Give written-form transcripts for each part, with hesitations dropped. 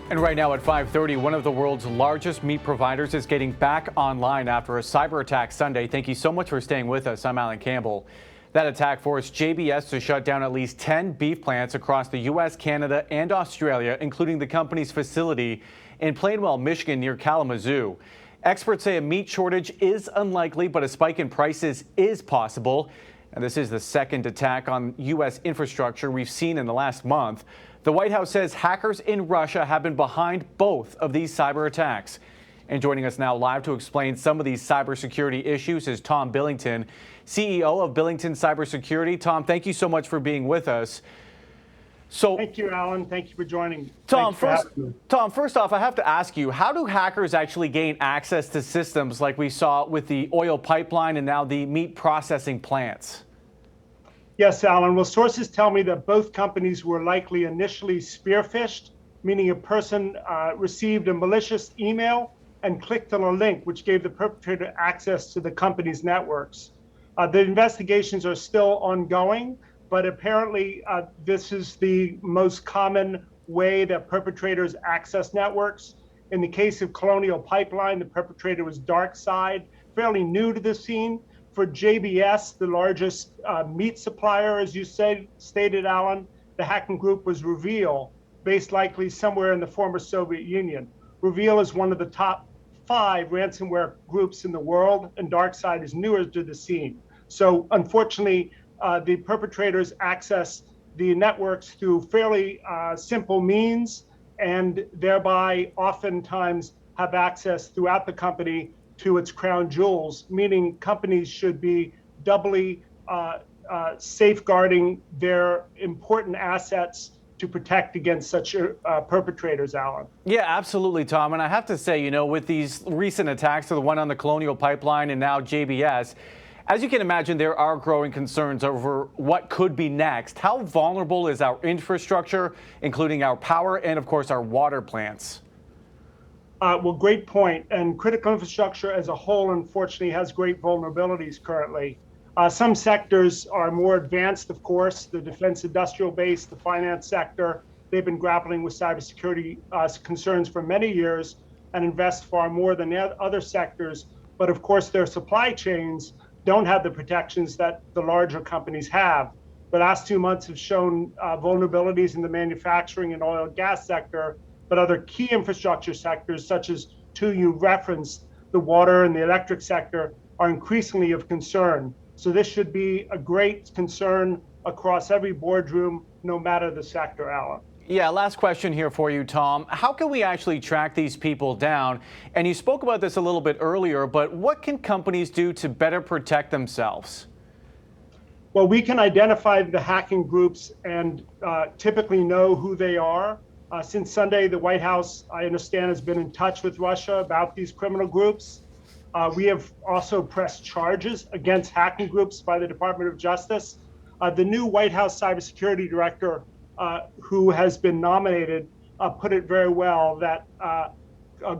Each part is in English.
And right now at 5:30, one of the world's largest meat providers is getting back online after a cyber attack Sunday. Thank you so much for staying with us. I'm Alan Campbell. That attack forced JBS to shut down at least 10 beef plants across the U.S., Canada, and Australia, including the company's facility in Plainwell, Michigan, near Kalamazoo. Experts say a meat shortage is unlikely, but a spike in prices is possible. And this is the second attack on U.S. infrastructure we've seen in the last month. The White House says hackers in Russia have been behind both of these cyber attacks. And joining us now live to explain some of these cybersecurity issues is Tom Billington, CEO of Billington Cybersecurity. Tom, thank you so much for being with us. Thank you, Alan. Thank you for joining. Tom, first off, I have to ask you, how do hackers actually gain access to systems like we saw with the oil pipeline and now the meat processing plants? Yes, Alan. Well, sources tell me that both companies were likely initially spearphished, meaning a person received a malicious email and clicked on a link which gave the perpetrator access to the company's networks. The investigations are still ongoing, but apparently this is the most common way that perpetrators access networks. In the case of Colonial Pipeline, the perpetrator was DarkSide, fairly new to the scene. For JBS, the largest meat supplier, as you stated, Alan, the hacking group was Reveal, based likely somewhere in the former Soviet Union. Reveal is one of the top 5 ransomware groups in the world, and DarkSide is newer to the scene. So unfortunately, the perpetrators access the networks through fairly simple means, and thereby oftentimes have access throughout the company to its crown jewels, meaning companies should be doubly safeguarding their important assets to protect against such perpetrators, Alan. Yeah, absolutely, Tom. And I have to say, with these recent attacks to the one on the Colonial Pipeline and now JBS, as you can imagine, there are growing concerns over what could be next. How vulnerable is our infrastructure, including our power and, of course, our water plants? Well, great point. And critical infrastructure as a whole, unfortunately, has great vulnerabilities currently. Some sectors are more advanced, of course, the defense industrial base, the finance sector. They've been grappling with cybersecurity concerns for many years and invest far more than other sectors. But of course, their supply chains don't have the protections that the larger companies have. The last 2 months have shown vulnerabilities in the manufacturing and oil and gas sector, but other key infrastructure sectors, such as two you referenced, the water and the electric sector, are increasingly of concern. So this should be a great concern across every boardroom, no matter the sector, Alan. Yeah, last question here for you, Tom. How can we actually track these people down? And you spoke about this a little bit earlier, but what can companies do to better protect themselves? Well, we can identify the hacking groups and typically know who they are. Since Sunday, the White House, I understand, has been in touch with Russia about these criminal groups. We have also pressed charges against hacking groups by the Department of Justice. The new White House cybersecurity director, who has been nominated, put it very well that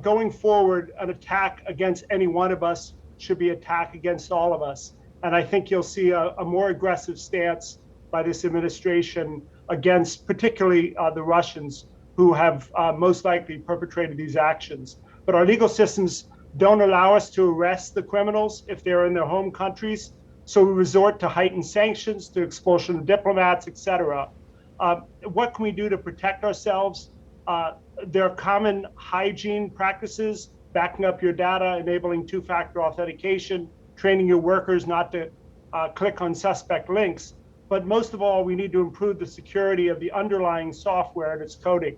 going forward, an attack against any one of us should be an attack against all of us. And I think you'll see a more aggressive stance by this administration against particularly the Russians, who have most likely perpetrated these actions. But our legal systems don't allow us to arrest the criminals if they're in their home countries. So we resort to heightened sanctions, to expulsion of diplomats, etc. What can we do to protect ourselves? There are common hygiene practices, backing up your data, enabling two-factor authentication, training your workers not to click on suspect links. But most of all, we need to improve the security of the underlying software and its coding.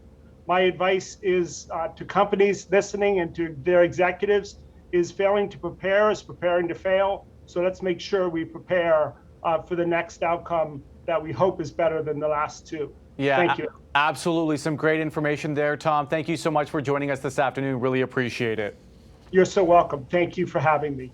My advice is to companies listening and to their executives is failing to prepare is preparing to fail. So let's make sure we prepare for the next outcome that we hope is better than the last two. Yeah, thank you. Absolutely. Some great information there, Tom. Thank you so much for joining us this afternoon. Really appreciate it. You're so welcome. Thank you for having me.